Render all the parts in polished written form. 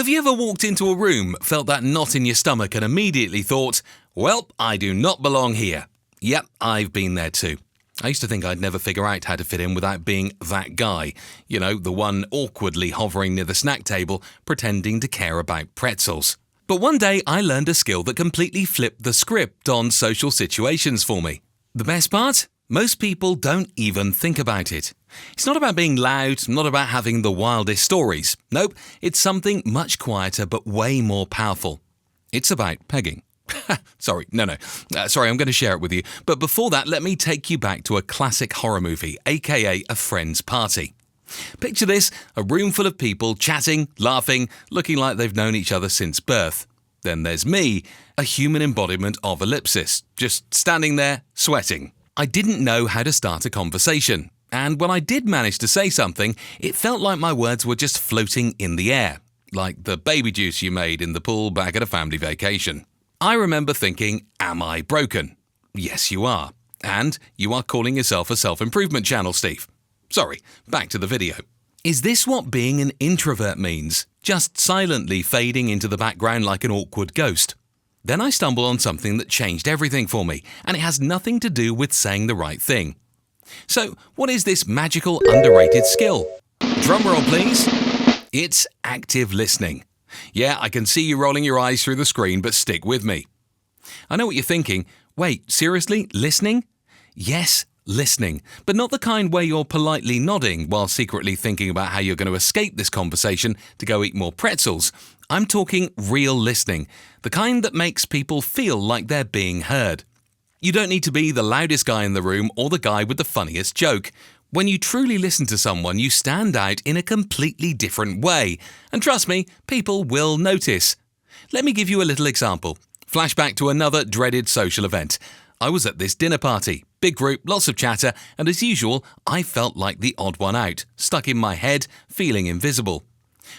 Have you ever walked into a room, felt that knot in your stomach and immediately thought, well, I do not belong here? Yep, I've been there too. I used to think I'd never figure out how to fit in without being that guy. You know, the one awkwardly hovering near the snack table, pretending to care about pretzels. But one day I learned a skill that completely flipped the script on social situations for me. The best part? Most people don't even think about it. It's not about being loud, not about having the wildest stories. Nope, it's something much quieter but way more powerful. It's about pegging. Sorry, I'm going to share it with you. But before that, let me take you back to a classic horror movie, aka a friend's party. Picture this, a room full of people chatting, laughing, looking like they've known each other since birth. Then there's me, a human embodiment of ellipsis, just standing there, sweating. I didn't know how to start a conversation, and when I did manage to say something, it felt like my words were just floating in the air, like the baby juice you made in the pool back at a family vacation. I remember thinking, am I broken? Yes, you are. And you are calling yourself a self-improvement channel, Steve. Sorry, back to the video. Is this what being an introvert means? Just silently fading into the background like an awkward ghost? Then I stumbled on something that changed everything for me, and it has nothing to do with saying the right thing. So, what is this magical, underrated skill? Drumroll, please. It's active listening. Yeah, I can see you rolling your eyes through the screen, but stick with me. I know what you're thinking. Wait, seriously? Listening? Yes, listening, but not the kind where you're politely nodding while secretly thinking about how you're going to escape this conversation to go eat more pretzels. I'm talking real listening, the kind that makes people feel like they're being heard. You don't need to be the loudest guy in the room or the guy with the funniest joke. When you truly listen to someone, you stand out in a completely different way. And trust me, people will notice. Let me give you a little example. Flashback to another dreaded social event. I was at this dinner party. Big group, lots of chatter, and as usual, I felt like the odd one out, stuck in my head, feeling invisible.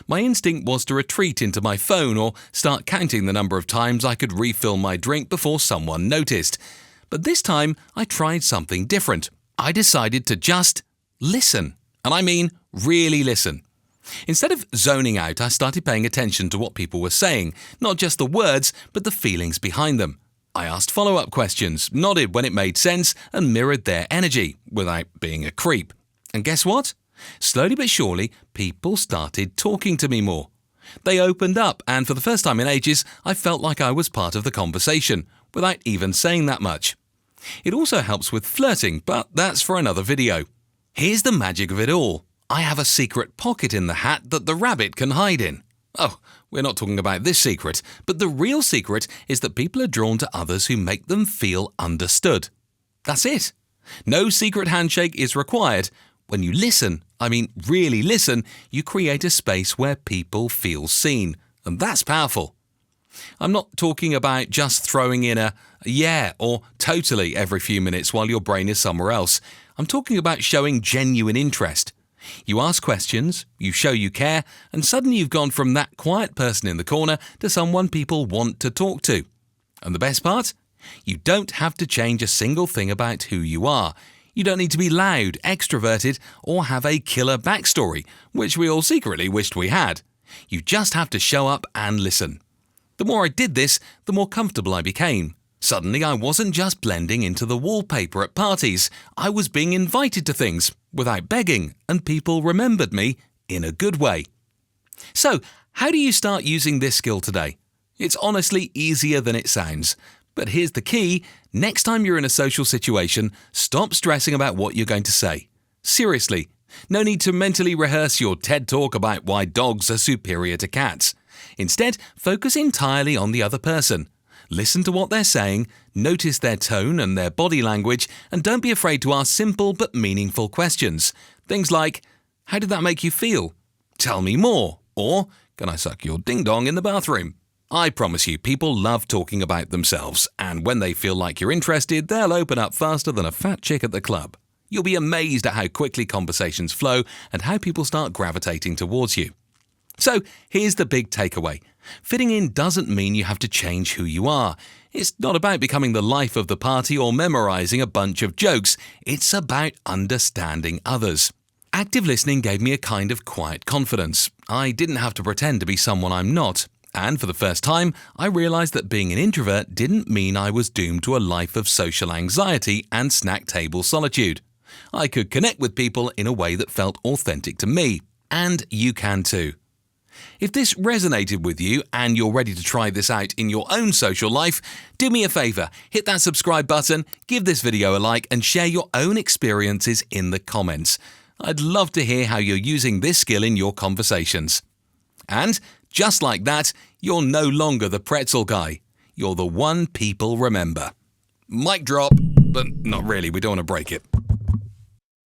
My instinct was to retreat into my phone or start counting the number of times I could refill my drink before someone noticed. But this time, I tried something different. I decided to just listen. And I mean really listen. Instead of zoning out, I started paying attention to what people were saying, not just the words, but the feelings behind them. I asked follow-up questions, nodded when it made sense, and mirrored their energy without being a creep. And guess what? Slowly but surely, people started talking to me more. They opened up, and for the first time in ages, I felt like I was part of the conversation, without even saying that much. It also helps with flirting, but that's for another video. Here's the magic of it all. I have a secret pocket in the hat that the rabbit can hide in. Oh, we're not talking about this secret, but the real secret is that people are drawn to others who make them feel understood. That's it. No secret handshake is required. When you listen, I mean really listen, you create a space where people feel seen, and that's powerful. I'm not talking about just throwing in a yeah or totally every few minutes while your brain is somewhere else. I'm talking about showing genuine interest. You ask questions, you show you care, and suddenly you've gone from that quiet person in the corner to someone people want to talk to. And the best part? You don't have to change a single thing about who you are. You don't need to be loud, extroverted, or have a killer backstory, which we all secretly wished we had. You just have to show up and listen. The more I did this, the more comfortable I became. Suddenly, I wasn't just blending into the wallpaper at parties. I was being invited to things without begging, and people remembered me in a good way. So, how do you start using this skill today? It's honestly easier than it sounds. But here's the key. Next time you're in a social situation, stop stressing about what you're going to say. Seriously, no need to mentally rehearse your TED talk about why dogs are superior to cats. Instead, focus entirely on the other person. Listen to what they're saying, notice their tone and their body language, and don't be afraid to ask simple but meaningful questions. Things like, how did that make you feel? Tell me more. Or, can I suck your ding-dong in the bathroom? I promise you, people love talking about themselves, and when they feel like you're interested, they'll open up faster than a fat chick at the club. You'll be amazed at how quickly conversations flow and how people start gravitating towards you. So, here's the big takeaway. Fitting in doesn't mean you have to change who you are. It's not about becoming the life of the party or memorizing a bunch of jokes. It's about understanding others. Active listening gave me a kind of quiet confidence. I didn't have to pretend to be someone I'm not. And for the first time, I realised that being an introvert didn't mean I was doomed to a life of social anxiety and snack table solitude. I could connect with people in a way that felt authentic to me. And you can too. If this resonated with you and you're ready to try this out in your own social life, do me a favour, hit that subscribe button, give this video a like and share your own experiences in the comments. I'd love to hear how you're using this skill in your conversations. And just like that, you're no longer the pretzel guy. You're the one people remember. Mic drop, but not really, we don't want to break it.